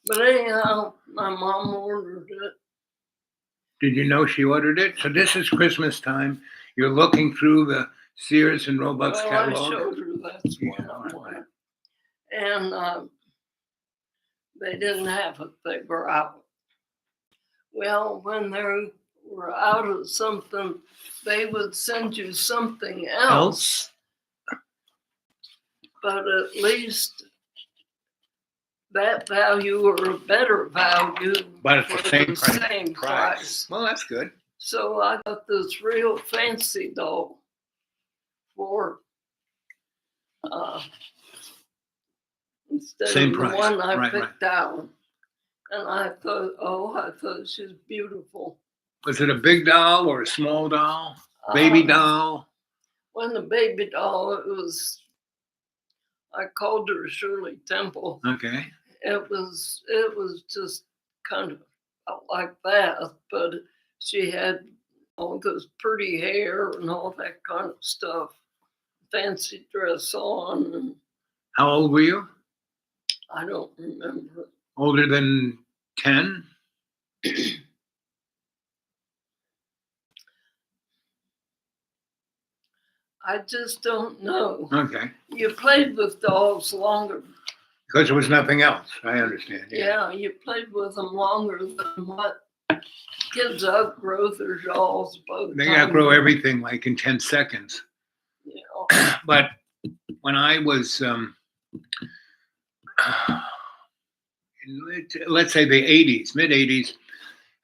But anyhow, my mom ordered it. Did you know she ordered it? So this is Christmas time. You're looking through the Sears and Roebuck's Well, I catalog. showed her that's Yeah, what I right, wanted. right. And they didn't have it. They were out. Well, when they were out of something, they would send you something else. But at least that value or a better value But it's for the same price. price. Well, that's good. So I got this real fancy doll for instead Same of price. the one I Right, picked out. And I thought she was beautiful. Was it a big doll or a small doll? Baby doll? When the baby doll, I called her Shirley Temple. Okay. It was just kind of like that, but she had all this pretty hair and all that kind of stuff, fancy dress on, and How old were you? I don't remember. Older than 10? I just don't know. Okay. You played with dolls longer. Because there was nothing else. I understand. Yeah, you played with them longer than what kids outgrow their dolls. They outgrow everything like in 10 seconds. Yeah. But when I was, let's say the 80s, mid 80s,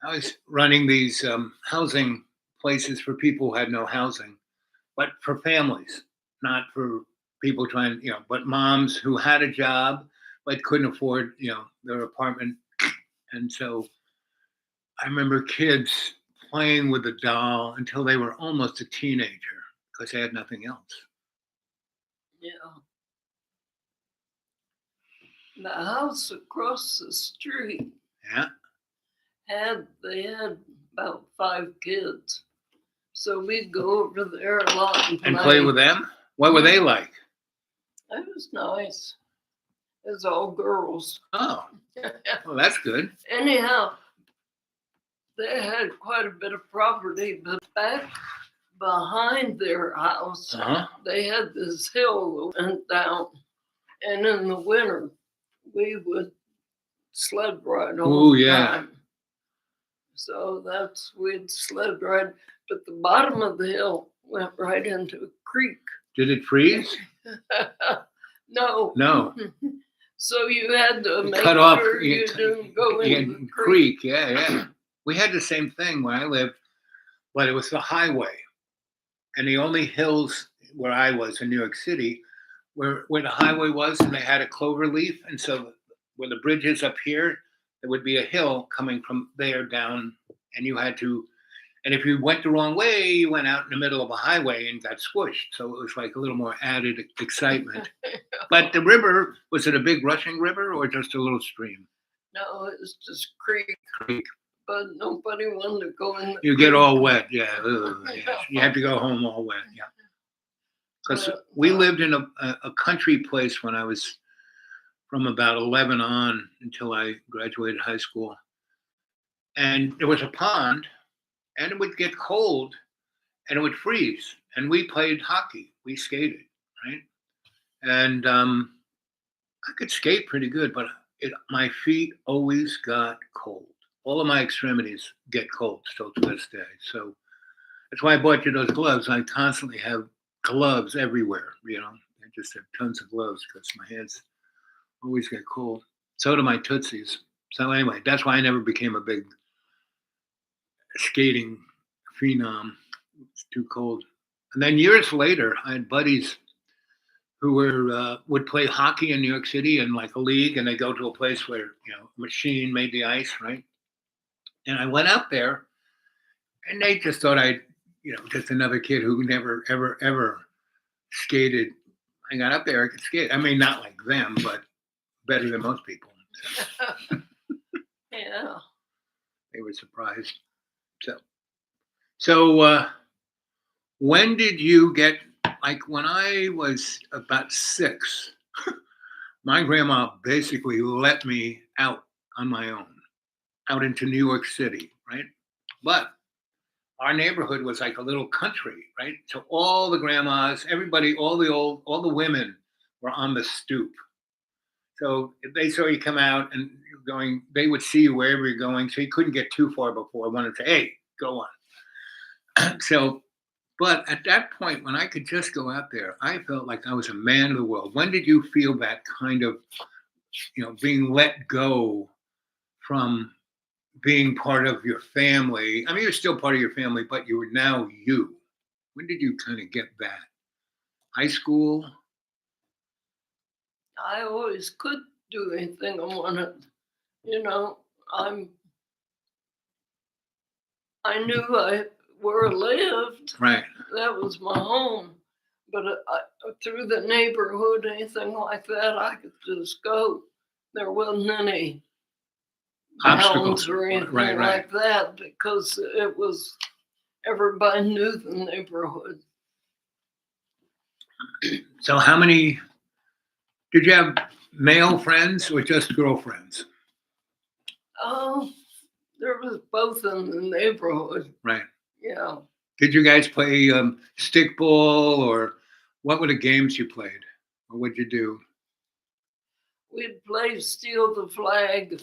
I was running these housing places for people who had no housing, but for families, not for people trying, but moms who had a job but couldn't afford, their apartment. And so I remember kids playing with a doll until they were almost a teenager because they had nothing else. Yeah. The house across the street Yeah. they had about 5 kids. So we'd go over there a lot and play with them. What were they like? It was nice. It was all girls. Oh, well, that's good. Anyhow, they had quite a bit of property, but back behind their house, they had this hill that went down. And in the winter, we would sled ride all the time. So we'd sled ride, but the bottom of the hill went right into a creek. Did it freeze? No. So you had to make cut off, sure you didn't go in the creek. Yeah. We had the same thing where I lived, but it was the highway. And the only hills where I was in New York City where the highway was, and they had a clover leaf. And so where the bridge is up here, there would be a hill coming from there down, and you had to, and if you went the wrong way, you went out in the middle of a highway and got squished. So it was like a little more added excitement. But the river, was it a big rushing river or just a little stream? No, it was just creek. But nobody wanted to go in. You get all wet, yeah. You have to go home all wet, yeah. Because we lived in a country place when I was from about 11 on until I graduated high school. And there was a pond, and it would get cold, and it would freeze. And we played hockey. We skated, right? And I could skate pretty good, but my feet always got cold. All of my extremities get cold still to this day. So that's why I bought you those gloves. I constantly have gloves everywhere, I just have tons of gloves because my hands always get cold. So do my tootsies. So anyway, that's why I never became a big skating phenom. It's too cold. And then years later, I had buddies who would play hockey in New York City in like a league, and they go to a place where a machine made the ice, right? And I went out there, and they just thought I'd just another kid who never ever skated. I got up there, I could skate. I mean, not like them, but better than most people. So. Yeah. They were surprised. So when did you get, like when I was about 6, my grandma basically let me out on my own out into New York City, right? But our neighborhood was like a little country, right? So all the grandmas, everybody, all the women were on the stoop. So if they saw you come out and you're going, they would see you wherever you're going. So you couldn't get too far before I wanted to say, hey, go on. So, but at that point, when I could just go out there, I felt like I was a man of the world. When did you feel that kind of, being let go from being part of your family? I mean, you're still part of your family, but you were now you. When did you kind of get that? High school? I always could do anything I wanted. You know, I knew where I lived. Right. That was my home. But through the neighborhood, anything like that, I could just go. There wasn't any Obstacles bounds or anything right. like that because it was everybody knew the neighborhood. So how many did you have, male friends or just girlfriends? Oh, there was both in the neighborhood. Right. Yeah. Did you guys play stickball, or what were the games you played? Or what'd you do? We'd play Steal the Flag.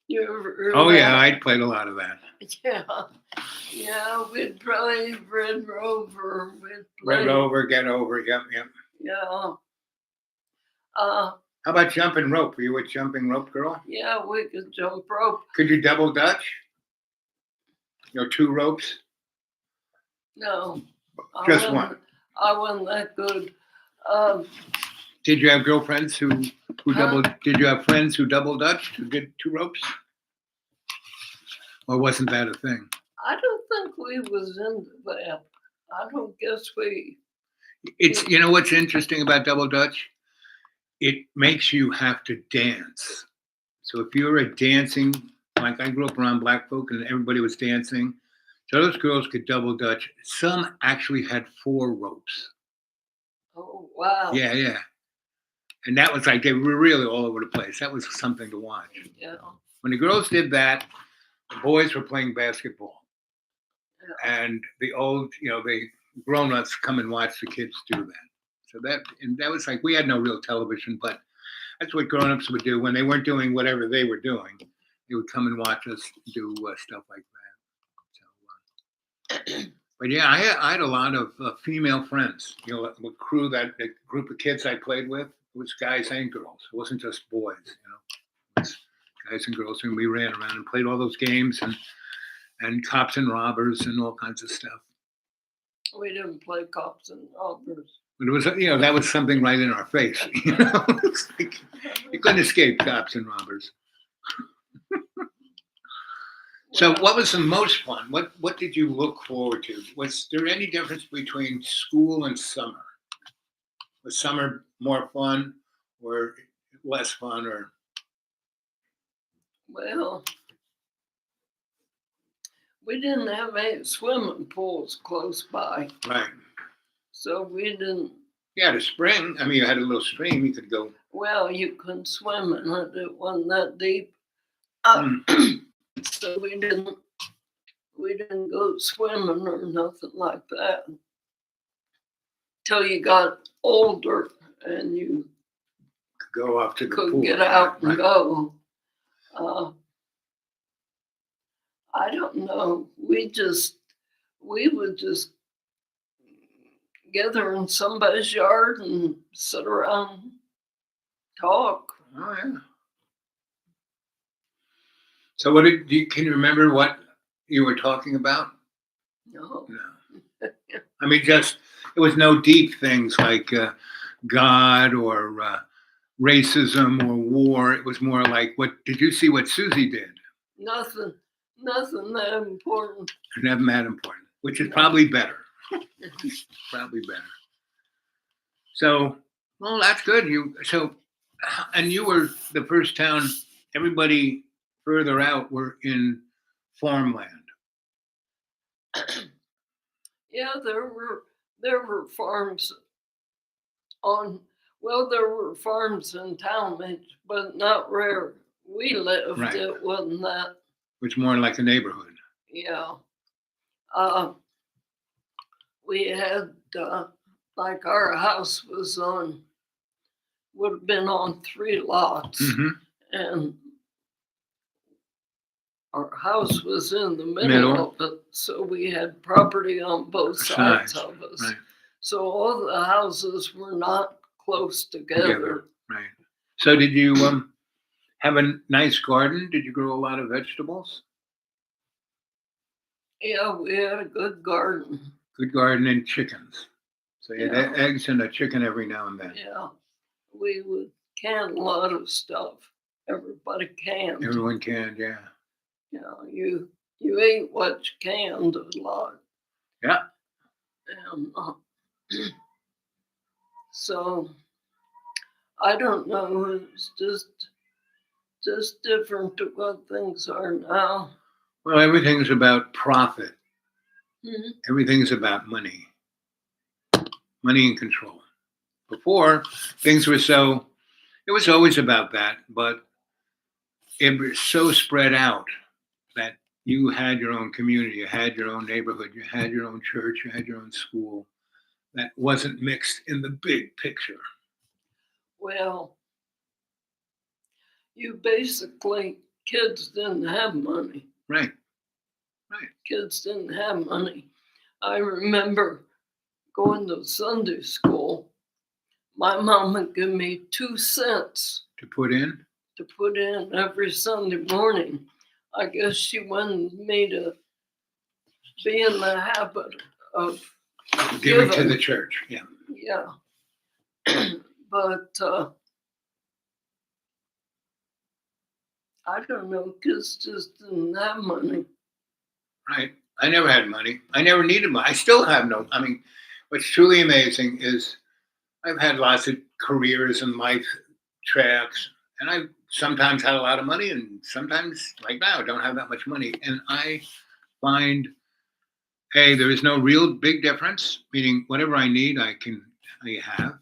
You ever heard Oh, that? yeah, I played a lot of that. Yeah. Yeah, we'd play Red Rover. We'd play, Red over, get over. Yep. yeah. How about jumping rope? Were you a jumping rope girl? Yeah, we could jump rope. Could you double dutch? 2 ropes? No. Just one. I wasn't that good. Did you have girlfriends who double? Did you have friends who double dutched, who did 2 ropes? Or wasn't that a thing? I don't think we was into that. I don't guess we. It's what's interesting about double dutch? It makes you have to dance. So if you're a dancing, like I grew up around black folk and everybody was dancing, so those girls could double dutch. Some actually had 4 ropes. Oh, wow. Yeah. And that was like, they were really all over the place. That was something to watch. Yeah. When the girls did that, the boys were playing basketball. Yeah. And the old, the grown-ups come and watch the kids do that. So that was like, we had no real television, but that's what grown-ups would do when they weren't doing whatever they were doing. They would come and watch us do stuff like that. So, but yeah, I had a lot of female friends. A group of kids I played with, it was guys and girls. It wasn't just boys. It was guys and girls, and we ran around and played all those games and cops and robbers and all kinds of stuff. We didn't play cops and robbers. But it was, that was something right in our face. It's like, you couldn't escape cops and robbers. So what was the most fun? What did you look forward to? Was there any difference between school and summer? Was summer more fun or less fun? Or Well, we didn't have any swimming pools close by. Right. So we didn't. You had a spring. I mean, you had a little stream you could go. Well, you couldn't swim in it. It wasn't that deep. So we didn't go swimming or nothing like that till you got older and you Could go off to the could pool. get out Right. and go. I don't know. We would just gather in somebody's yard and sit around and talk. Oh yeah. So can you remember what you were talking about? No. No. I mean, it was no deep things like God or racism or war. It was more like, did you see what Susie did? Nothing that important. Never that important, which is probably better. Probably better. So, well, that's good. And you were the first town. Everybody further out were in farmland. Yeah, there were farms there were farms in Talmadge, but not we lived, Right. it wasn't that. It was more like a neighborhood. Yeah. We had, like our house would have been on 3 lots. Mm-hmm. And our house was in the middle Middle. of it. So we had property on both sides of us. Right. So all the houses were not close together. Right. So did you have a nice garden? Did you grow a lot of vegetables? Yeah, we had a good garden. Good garden and chickens. So you had Yeah. eggs and a chicken every now and then. Yeah. We would can a lot of stuff. Everybody canned. Everyone can, yeah. You ate what you canned a lot. Yeah. And so I don't know. It's just different to what things are now. Well, everything's about profit. Mhm. Everything's about money. Money and control. Before, things were it was always about that, but it was so spread out that you had your own community, you had your own neighborhood, you had your own church, you had your own school. That wasn't mixed in the big picture. Well, kids didn't have money. Right. Kids didn't have money. I remember going to Sunday school. My mom would give me 2 cents To put in every Sunday morning. I guess she wanted me to be in the habit of giving to giving. the church. Yeah. Yeah. But I don't know, kids just didn't have money. Right. I never had money. I never needed money. I still have no. I mean, what's truly amazing is I've had lots of careers and life tracks, and I've sometimes had a lot of money, and sometimes, like now, I don't have that much money. And I find, hey, there is no real big difference. Meaning, whatever I need, I have,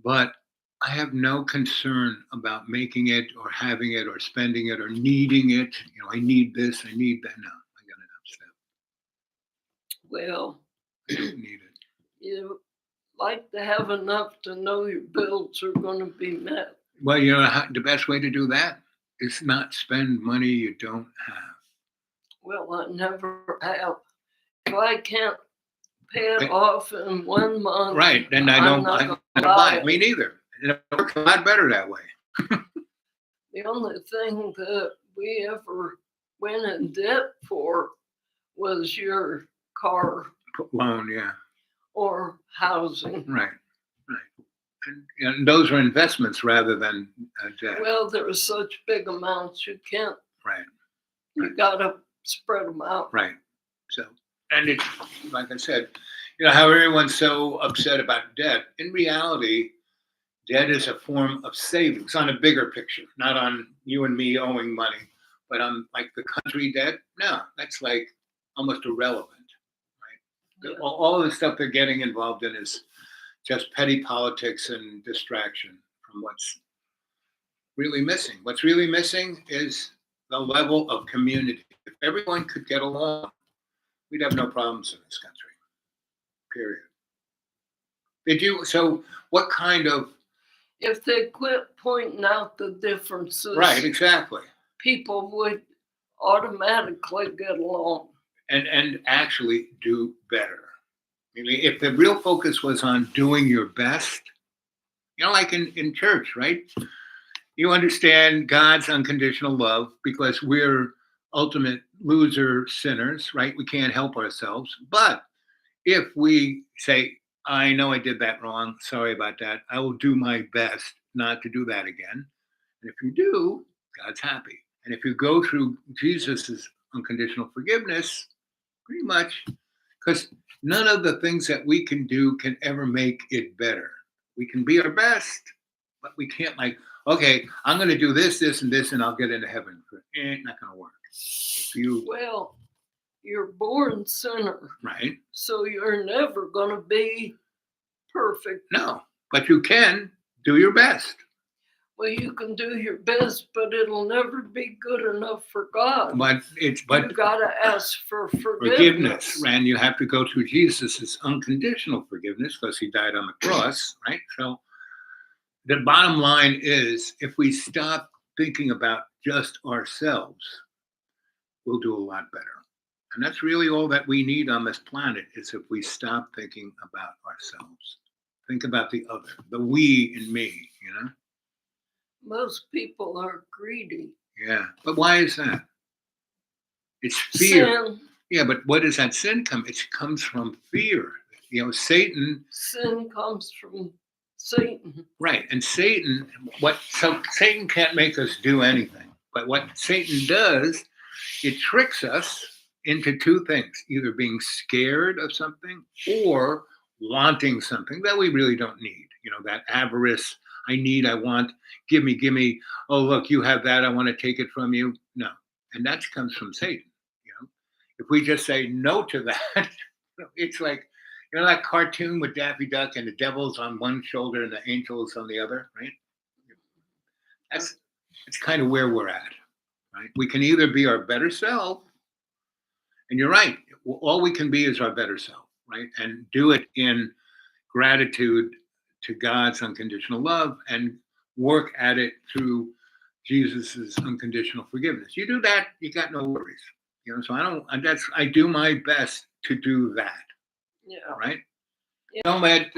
but I have no concern about making it or having it or spending it or needing it. I need this, I need that. No, I got enough stuff. Well, I don't need it. you like to have enough to know your bills are going to be met. Well, the best way to do that is not spend money you don't have. Well, I never have. If I can't pay it off in 1 month, right, then I don't buy it. Me neither. It works a lot better that way. The only thing that we ever went in debt for was your car loan, yeah, or housing. Right. And those are investments rather than debt. Well, there are such big amounts you can't. Right. You gotta spread them out. Right. So, and it's like I said, how everyone's so upset about debt. In reality, debt is a form of savings on a bigger picture, not on you and me owing money, but on like the country debt. No, that's like almost irrelevant, right? Yeah. All of the stuff they're getting involved in is just petty politics and distraction from what's really missing. What's really missing is the level of community. If everyone could get along, we'd have no problems in this country. Period. So what kind of... If they quit pointing out the differences, right, exactly, people would automatically get along and actually do better. I mean, if the real focus was on doing your best, like in church, right? You understand God's unconditional love because we're ultimate loser sinners, right? We can't help ourselves. But if we say, I know I did that wrong, sorry about that, I will do my best not to do that again. And if you do, God's happy. And if you go through Jesus's unconditional forgiveness, pretty much, because none of the things that we can do can ever make it better. We can be our best, but we can't okay, I'm going to do this, this, and this, and I'll get into heaven. It's not going to work. Well, you're born sinner. Right. So you're never going to be perfect. No, but you can do your best. Well, you can do your best, but it'll never be good enough for God. But You gotta ask for forgiveness, and you have to go through Jesus' unconditional forgiveness because he died on the cross, right? So the bottom line is, if we stop thinking about just ourselves, we'll do a lot better. And that's really all that we need on this planet, is if we stop thinking about ourselves. Think about the other, the we in me, you know? Most people are greedy. Yeah. But why is that? It's fear. Sin. Yeah, but what does that sin come? It comes from fear. You know, Satan. Sin comes from Satan. Right. And Satan, so Satan can't make us do anything. But what Satan does, it tricks us into two things: either being scared of something or wanting something that we really don't need. You know, that avarice, I need, I want, give me. Oh, look, you have that, I want to take it from you. No. And that comes from Satan. You know, if we just say no to that, it's like, you know, that cartoon with Daffy Duck and the devil's on one shoulder and the angels on the other, right? It's kind of where we're at, right? We can either be our better self, and you're right, all we can be is our better self, right? And do it in gratitude to God's unconditional love and work at it through Jesus's unconditional forgiveness. You do that, you got no worries. You know, so I do my best to do that. Yeah. Right? Yeah. Don't let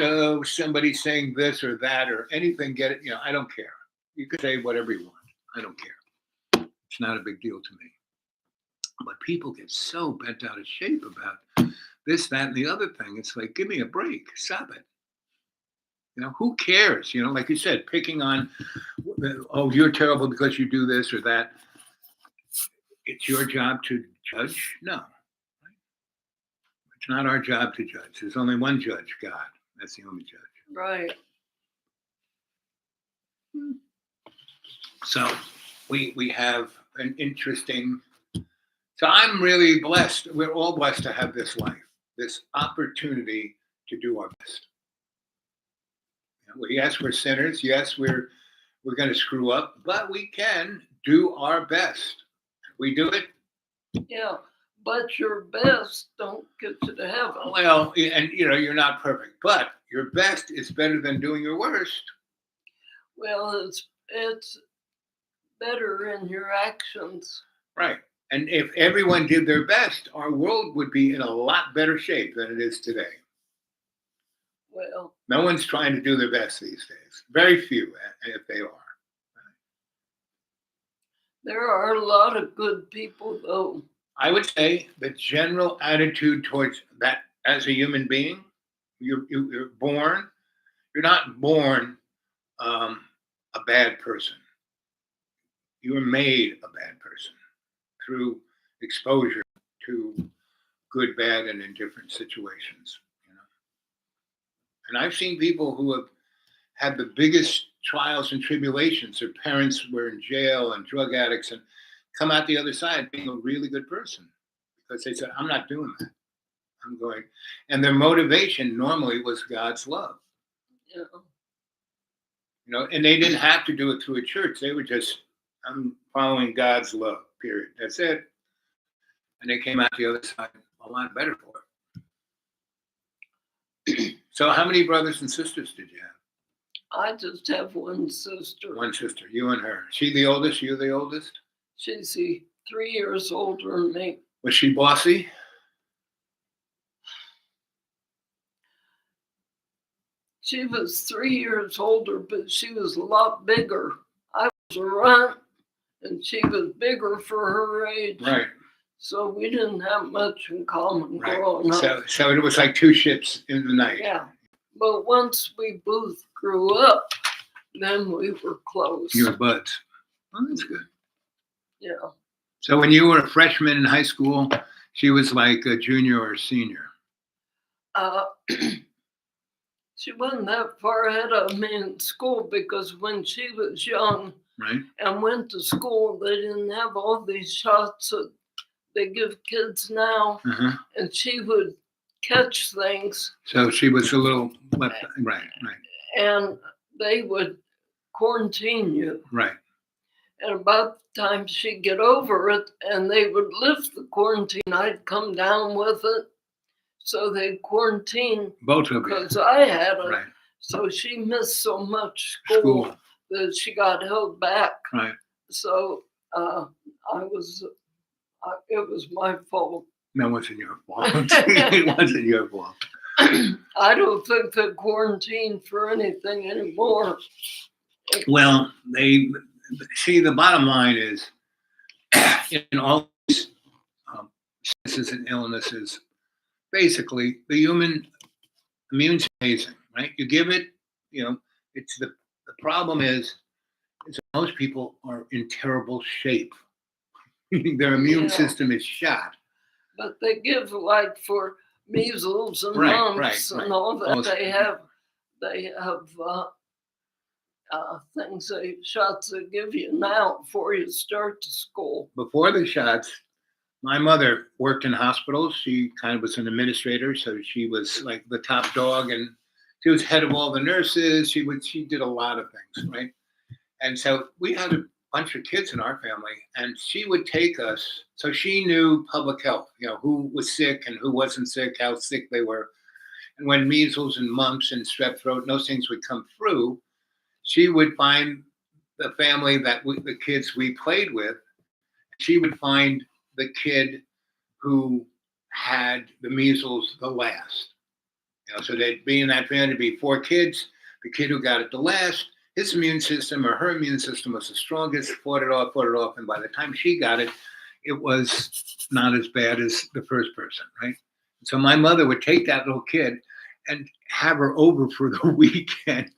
somebody saying this or that or anything get it. You know, I don't care. You can say whatever you want. I don't care. It's not a big deal to me. But people get so bent out of shape about this, that, and the other thing. It's like, give me a break. Stop it. You know, who cares? You know, like you said, picking on, oh, you're terrible because you do this or that. It's your job to judge? No. It's not our job to judge. There's only one judge, God. That's the only judge. Right. So we have an interesting, so I'm really blessed. We're all blessed to have this life, this opportunity to do our best. Yes, we're sinners. Yes, we're going to screw up, but we can do our best. We do it. Yeah, but your best don't get you to heaven. Well, and you know, you're not perfect, but your best is better than doing your worst. Well, it's better in your actions. Right. And if everyone did their best, our world would be in a lot better shape than it is today. Well, no one's trying to do their best these days. Very few, if they are. There are a lot of good people, though. I would say the general attitude towards that as a human being, you're born, you're not born a bad person. You were made a bad person through exposure to good, bad, and indifferent situations. You know? And I've seen people who have had the biggest trials and tribulations. Their parents were in jail and drug addicts and come out the other side being a really good person because they said, I'm not doing that. I'm going. And their motivation normally was God's love. Yeah. You know, and they didn't have to do it through a church. They were just, I'm following God's love, period. That's it. And they came out the other side a lot better for it. So how many brothers and sisters did you have? I just have one sister. One sister, you and her. She the oldest, you the oldest? She's 3 years older than me. Was she bossy? She was 3 years older, but she was a lot bigger. I was a runt, and she was bigger for her age. Right. So we didn't have much in common Right. growing up. So it was like two ships in the night. Yeah. But once we both grew up, then we were close. You were buds. Oh, that's good. Yeah. So when you were a freshman in high school, she was like a junior or senior. She wasn't that far ahead of me in school because when she was young, right, and went to school, they didn't have all these shots that they give kids now. Uh-huh. And she would catch things. So she was a little left, right. And they would quarantine you. Right. And about the time she'd get over it and they would lift the quarantine, I'd come down with it. So they quarantined Both of you. because I had it. Right. So she missed so much school that she got held back. Right. So it was my fault. That wasn't your fault. It wasn't your fault. I don't think they're quarantined for anything anymore. Well, they see, the bottom line is in all these sicknesses and illnesses, basically the human immune system is amazing, right? You give it, it's the problem is most people are in terrible shape. Their immune system is shot. But they give, like, for measles and Right, mumps right. and all that, Most they have shots they give you now before you start to school. Before the shots, my mother worked in hospitals. She kind of was an administrator, so she was like the top dog, and she was head of all the nurses. She did a lot of things, right? And so we had a bunch of kids in our family, and she would take us. So she knew public health, who was sick and who wasn't sick, how sick they were. And when measles and mumps and strep throat and those things would come through, she would find the family the kids we played with. She would find the kid who had the measles the last. So they'd be in that family, there'd be 4 kids. The kid who got it the last, his immune system or her immune system was the strongest, fought it off. And by the time she got it, it was not as bad as the first person, right? So my mother would take that little kid and have her over for the weekend.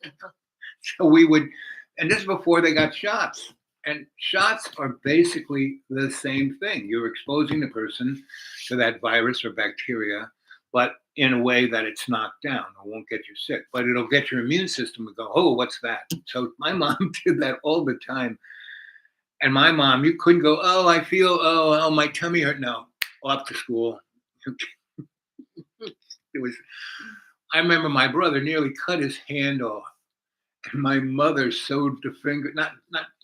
So we would, and this is before they got shots. And shots are basically the same thing. You're exposing the person to that virus or bacteria, but in a way that it's knocked down. It won't get you sick, but it'll get your immune system to go, oh, what's that? So my mom did that all the time. And my mom, you couldn't go, oh, I feel, oh, my tummy hurt. No, off to school. I remember my brother nearly cut his hand off. And my mother sewed the finger, not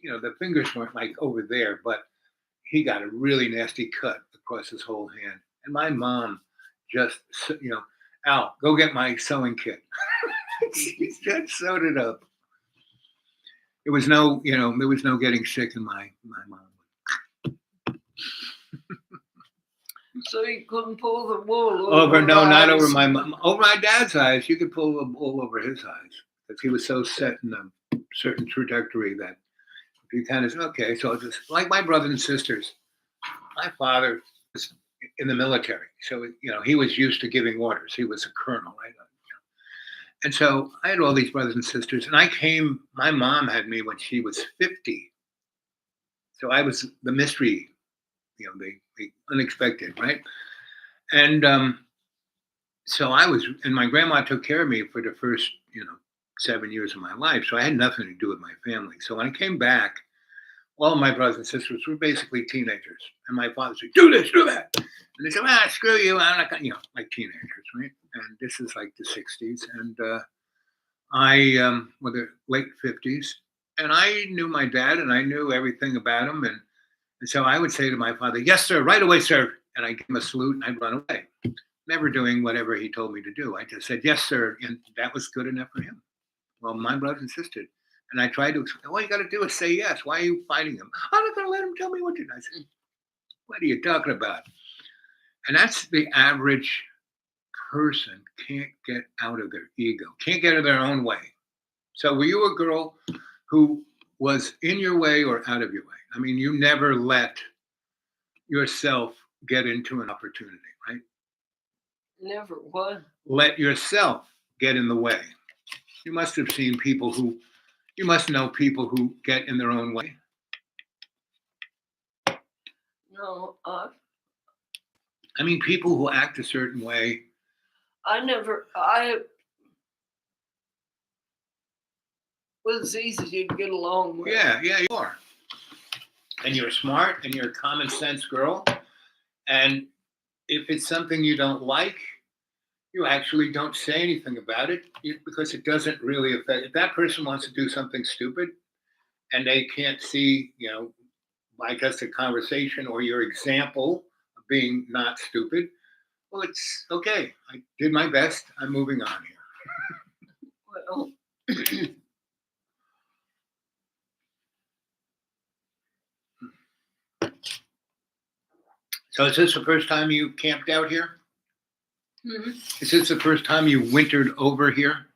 the fingers weren't like over there, but he got a really nasty cut across his whole hand. And my mom just, Al, go get my sewing kit. She just sewed it up. There was no getting sick in my mom. So you couldn't pull the wool over? No, not over my mom. Over my dad's eyes, you could pull the wool over his eyes. Because he was so set in a certain trajectory that if you kind of say, okay, so just like my brothers and sisters, my father was in the military. So, he was used to giving orders. He was a colonel, right? And so I had all these brothers and sisters, and my mom had me when she was 50. So I was the mystery, the unexpected, right? And so and my grandma took care of me for the first, 7 years of my life. So I had nothing to do with my family. So when I came back, all of my brothers and sisters were basically teenagers. And my father said, do this, do that. And they said, screw you. I'm not going to, like teenagers, right? And this is like the 60s. And the late 50s. And I knew my dad and I knew everything about him. And so I would say to my father, yes, sir, right away, sir. And I'd give him a salute and I'd run away. Never doing whatever he told me to do. I just said, yes, sir. And that was good enough for him. Well, my brother insisted. And I tried to explain, all you got to do is say yes. Why are you fighting him? I'm not going to let him tell me what to do. I said, what are you talking about? And that's the average person can't get out of their ego, can't get out of their own way. So were you a girl who was in your way or out of your way? I mean, you never let yourself get into an opportunity, right? Never what? Let yourself get in the way. You must have seen you must know people who get in their own way. No, I mean, people who act a certain way. I was easy to get along with. Yeah, you are. And you're smart and you're a common sense girl. And if it's something you don't like, you actually don't say anything about it because it doesn't really affect. If that person wants to do something stupid, and they can't see, by just a conversation or your example of being not stupid, well, it's okay. I did my best. I'm moving on here. Well, So is this the first time you camped out here? hmm, Is this the first time you wintered over here?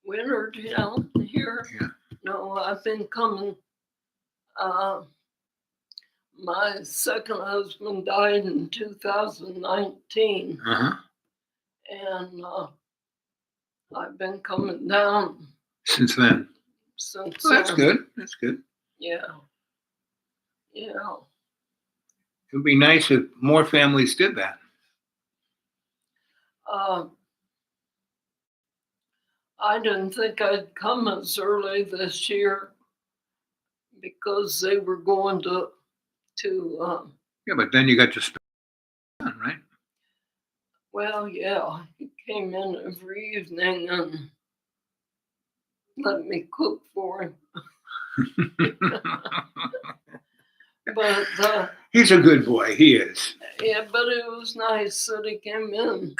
winter down here. Yeah. No, I've been coming. My second husband died in 2019, Uh-huh. and I've been coming down Since then. since. Well, that's good. That's good. Yeah. Yeah. It would be nice if more families did that. I didn't think I'd come as early this year because they were going to Yeah, but then you got to spend on, right? well, yeah, he came in every evening and let me cook for him. But He's a good boy. He is. yeah, but it was nice that he came in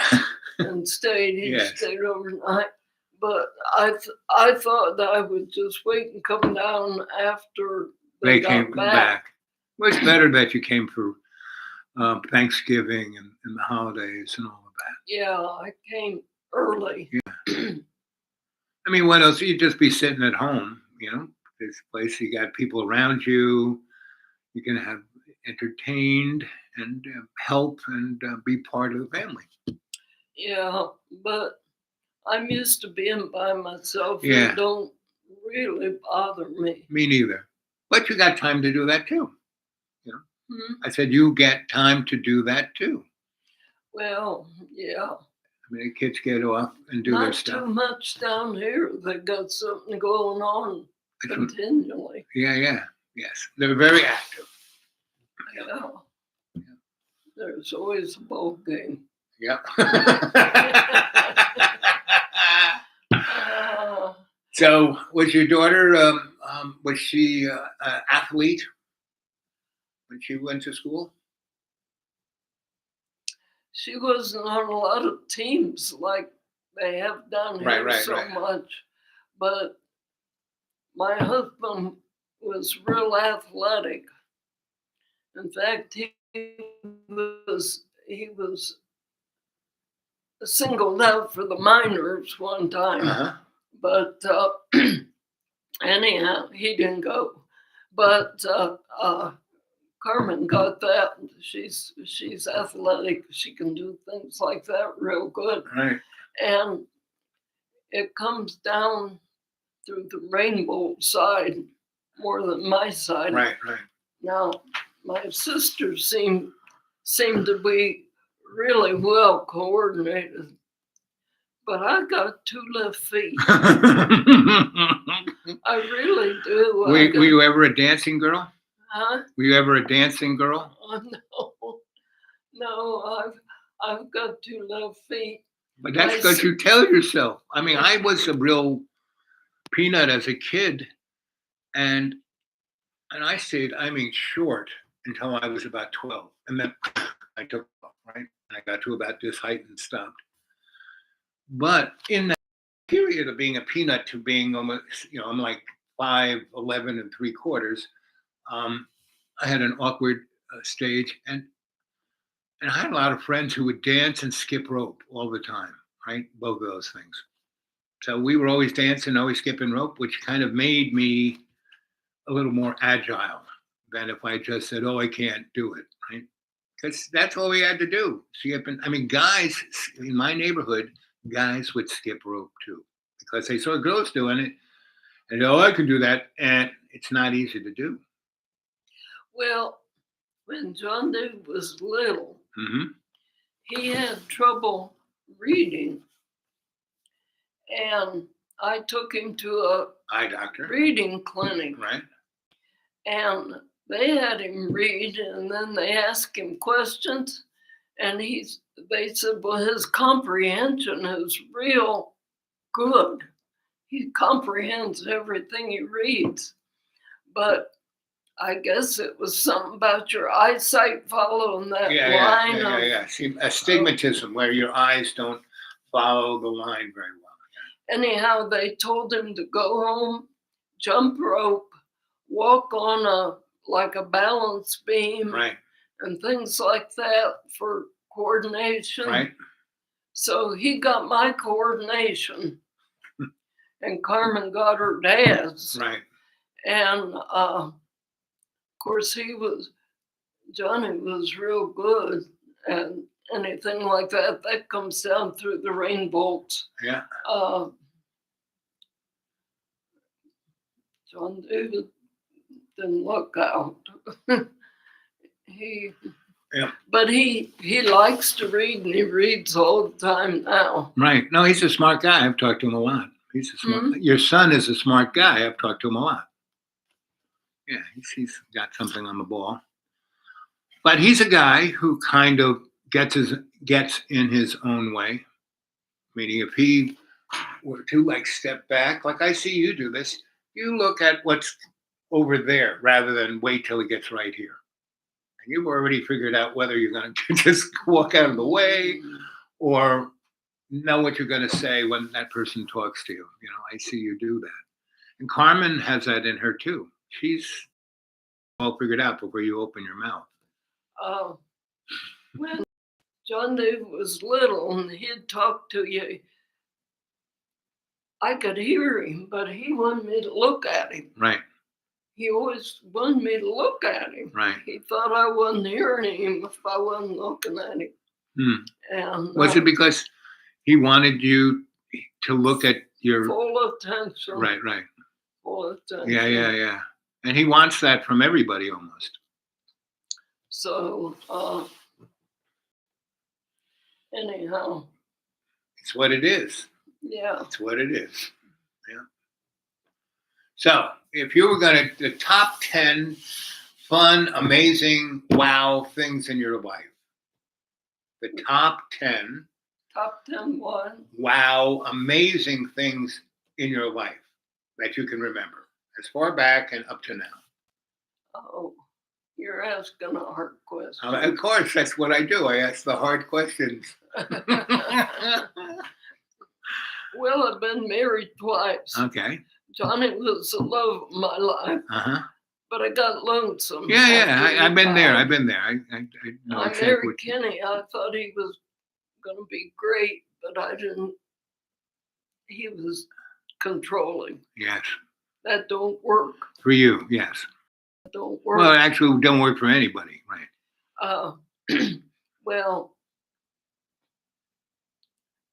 and stayed. He Yes. stayed overnight. But I thought that I would just wait and come down after They got came back. Well, it's better that you came for Thanksgiving and the holidays and all of that. Yeah, I came early. I mean, what else? You'd just be sitting at home, This place, you got people around you. You can have entertained and help and be part of the family. Yeah, but I'm used to being by myself. Yeah. It don't really bother me. Me neither. But you got time to do that too. Hmm? I said you get time to do that too. Well, yeah. I mean, the kids get off and do their Not stuff. too much down here. They got something going on continually. Yeah. Yes. They're very active. Yeah. There's always a ball game. Yep. Uh, So, was your daughter? Was she an athlete when she went to school? she wasn't on a lot of teams like they have down here Right. much. But my husband was real athletic. In fact, he was singled out for the minors one time. Uh-huh. But anyhow, he didn't go. But Carmen got that. She's athletic. She can do things like that real good. Right. And it comes down through the rainbow side more than my side. Right. Now, my sisters seem to be really well coordinated, but I got 2 left feet. I really do. Were you ever a dancing girl? Huh? Were you ever a dancing girl? Oh, no, I've got 2 left feet. But that's because you tell yourself. I mean, I was a real peanut as a kid, and I stayed, short until I was about 12, and then I took off, right? I got to about this height and stopped. But in that period of being a peanut to being almost, I'm like 5'11 3/4. I had an awkward stage, and I had a lot of friends who would dance and skip rope all the time, right? Both of those things. So we were always dancing, always skipping rope, which kind of made me a little more agile than if I just said, "Oh, I can't do it," right? Because that's all we had to do. Skipping. I mean, guys in my neighborhood, guys would skip rope too because they saw girls doing it, and I can do that, and it's not easy to do. Well, when John Dave was little, Mm-hmm. he had trouble reading, and I took him to a Eye doctor, reading clinic, right? and they had him read, and then they asked him questions, and they said, well, his comprehension is real good. he comprehends everything he reads. But I guess it was something about your eyesight following that line. See, astigmatism, where your eyes don't follow the line very well. Anyhow, they told him to go home, jump rope, walk on like a balance beam, Right. and things like that for coordination. Right. So he got my coordination, and Carmen got her dad's. Right. And of course, Johnny was real good, and anything like that comes down through the rain bolts. Yeah. John David didn't look out. But he likes to read, and he reads all the time now. Right. No, he's a smart guy. I've talked to him a lot. He's a smart. Your son is a smart guy. I've talked to him a lot. Yeah, he's got something on the ball. But he's a guy who kind of gets in his own way. Meaning, if he were to like step back, like I see you do this, you look at what's over there rather than wait till he gets right here. And you've already figured out whether you're going to just walk out of the way or know what you're going to say when that person talks to you. You know, I see you do that. And Carmen has that in her too. She's all figured out before you open your mouth. When John Dave was little and he'd talk to you, I could hear him, but he wanted me to look at him. Right. He always wanted me to look at him. Right. He thought I wasn't hearing him if I wasn't looking at him. And was it because he wanted you to look at your full attention? Right. Full attention. Yeah. And he wants that from everybody almost. So anyhow, it's what it is. Yeah. It's what it is. Yeah. So if you were going to, the top 10 fun, amazing, wow things in your life, the top 10 what? Wow, amazing things in your life that you can remember as far back and up to now. Oh, you're asking a hard question. Of course, that's what I do. I ask the hard questions. Well, I've been married twice. Okay. Johnny was the love of my life. But I got lonesome. Yeah. I've been there. I know I married Kenny. I thought he was going to be great, but I didn't. He was controlling. Yes. That don't work. For you, yes. That don't work. Well, actually, it don't work for anybody, right? Well,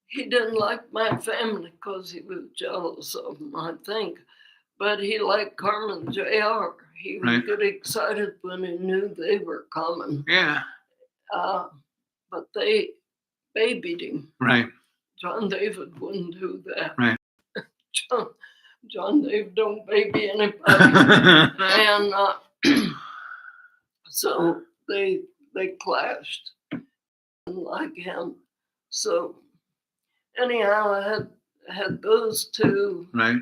he didn't like my family because he was jealous of them, I think. But he liked Carmen Jr. He would get excited when he knew they were coming. Yeah. But they babied him. Right. John David wouldn't do that. Right. John David don't baby anybody. And so they clashed. Didn't like him. So anyhow, I had those two. Right.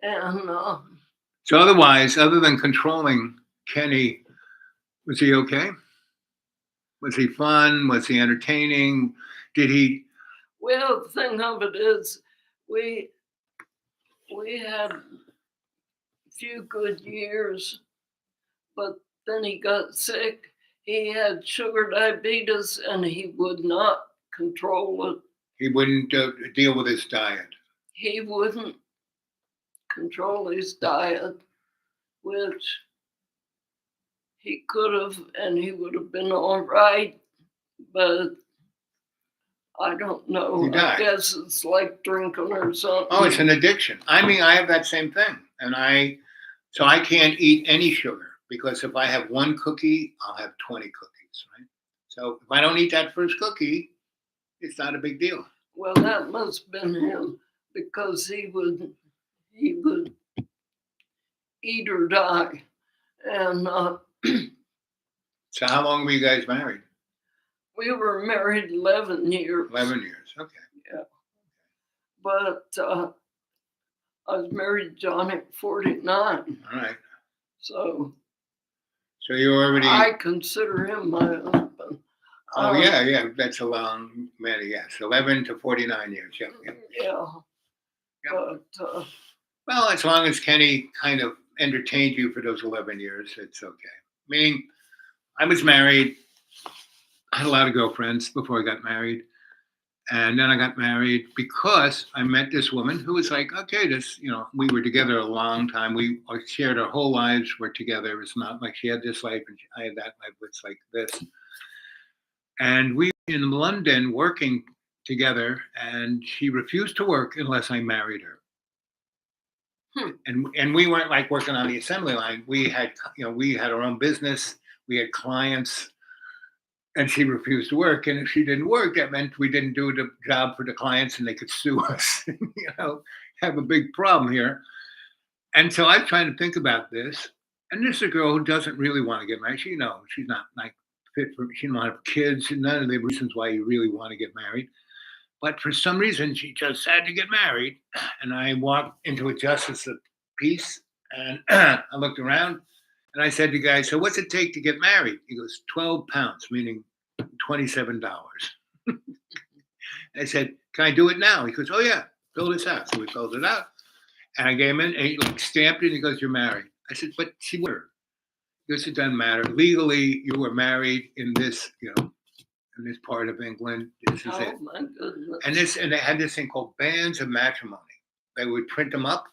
And so otherwise, other than controlling Kenny, was he okay? Was he fun? Was he entertaining? Did he? Well, the thing of it is, we had a few good years, but then he got sick. He had sugar diabetes, and he would not control it. He wouldn't deal with his diet. He wouldn't control his diet, which he could have, and he would have been all right, but I don't know. He died. I guess it's like drinking or something. Oh, it's an addiction. I mean, I have that same thing, and so I can't eat any sugar because if I have one cookie, I'll have 20 cookies, right? So if I don't eat that first cookie, it's not a big deal. Well, that must have been him because he would eat or die. And so how long were you guys married? We were married 11 years. 11 years, okay. Yeah. But I was married to John at 49. All right. So So you already. I consider him my husband. Oh, yeah. That's a long, many, yes. 11 to 49 years. Yep. Yeah. Yep. But Well, as long as Kenny kind of entertained you for those 11 years, it's okay. Meaning, I was married. I had a lot of girlfriends before I got married. And then I got married because I met this woman who was like, okay, we were together a long time. We shared our whole lives. We're together. It's not like she had this life and I had that life. It's like this. And we were in London working together, and she refused to work unless I married her. And we weren't like working on the assembly line. We had our own business. We had clients. And she refused to work. And if she didn't work, that meant we didn't do the job for the clients and they could sue us, have a big problem here. And so I'm trying to think about this. And this is a girl who doesn't really want to get married. She's not like fit for, she don't have kids, and none of the reasons why you really want to get married. But for some reason, she just had to get married. And I walked into a justice of peace and I looked around. And I said to the guy, so what's it take to get married? He goes, 12 pounds, meaning $27. I said, can I do it now? He goes, oh, yeah, fill this out. So we filled it out. And I gave him it, and he stamped it, and he goes, you're married. I said, but she were. He goes, it doesn't matter. Legally, you were married in this, in this part of England. This is it. my goodness. And they had this thing called bands of matrimony. They would print them up.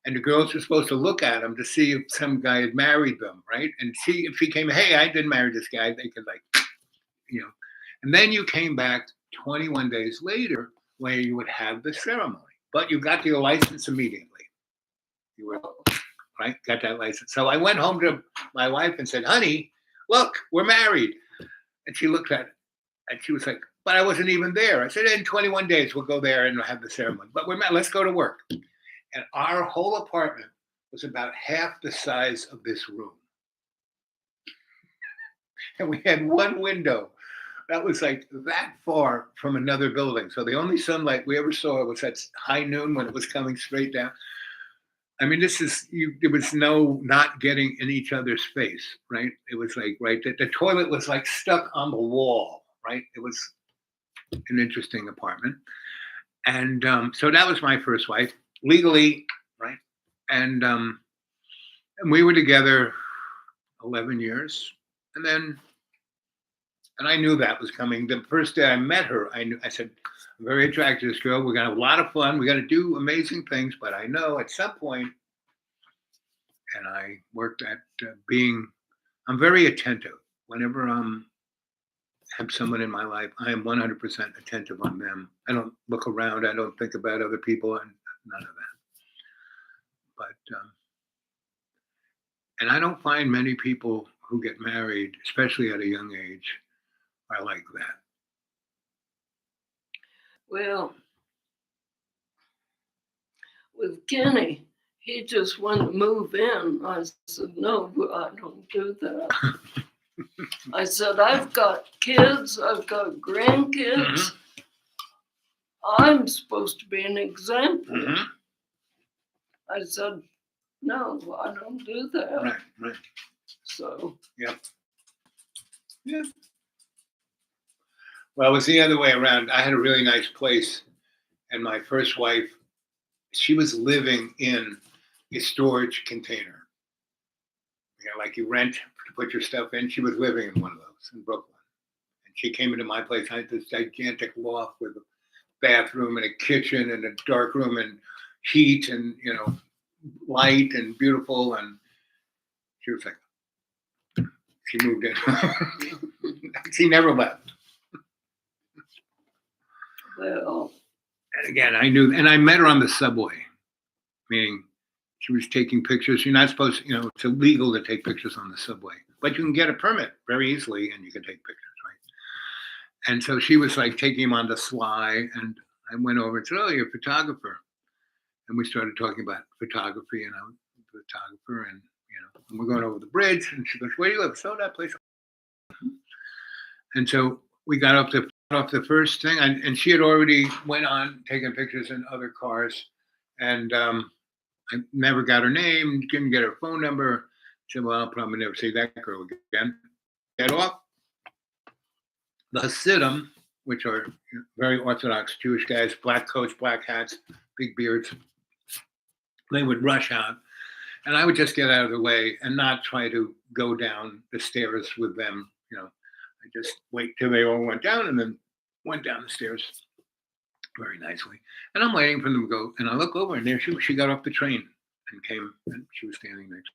And the girls were supposed to look at them to see if some guy had married them, right? And see if he came, hey, I didn't marry this guy. They could And then you came back 21 days later where you would have the ceremony. But you got your license immediately. You were, right? Got that license. So I went home to my wife and said, honey, look, we're married. And she looked at it. And she was like, but I wasn't even there. I said, in 21 days, we'll go there and have the ceremony. But let's go to work. And our whole apartment was about half the size of this room. And we had one window that was like that far from another building. So the only sunlight we ever saw was at high noon when it was coming straight down. I mean, there was no not getting in each other's face, right? It was like, right, the toilet was like stuck on the wall, right? It was an interesting apartment. And so that was my first wife. Legally, right? And we were together 11 years. And I knew that was coming. The first day I met her, I said, I'm very attracted to this girl. We're going to have a lot of fun. We're going to do amazing things. But I know at some point, and I worked at I'm very attentive. Whenever I have someone in my life, I am 100% attentive on them. I don't look around. I don't think about other people. And none of that. But and I don't find many people who get married, especially at a young age, are like that. Well, with Kenny, he just wanted to move in. I said, no, I don't do that. I said, I've got kids, I've got grandkids. Mm-hmm. I'm supposed to be an example. Mm-hmm. I said, no, I don't do that. Right. So. Yeah. Well, it was the other way around. I had a really nice place, and my first wife, she was living in a storage container. Like you rent to put your stuff in. She was living in one of those in Brooklyn. And she came into my place. I had this gigantic loft with a bathroom and a kitchen and a dark room and heat and, light and beautiful. And she was like, she moved in. She never left. Well. And again, I knew, and I met her on the subway, meaning she was taking pictures. You're not supposed to, it's illegal to take pictures on the subway, but you can get a permit very easily and you can take pictures, right? And so she was like taking him on the sly, and I went over and said, oh, you're a photographer. And we started talking about photography, and I'm a photographer, and, and we're going over the bridge, and she goes, where do you live? So that place. And so we got off the first thing, and she had already went on taking pictures in other cars. And I never got her name, didn't get her phone number. Said, well, I'll probably never see that girl again. Get off. The Hasidim, which are very Orthodox Jewish guys, black coats, black hats, big beards, they would rush out. And I would just get out of the way and not try to go down the stairs with them. I just wait till they all went down and then went down the stairs very nicely. And I'm waiting for them to go. And I look over and there she got off the train and came and she was standing next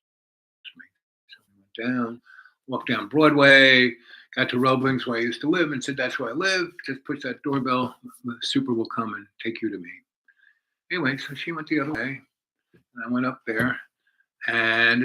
to me. So we went down, walked down Broadway, got to Roebling's where I used to live and said, that's where I live. Just push that doorbell. The super will come and take you to me. Anyway, so she went the other way. And I went up there. And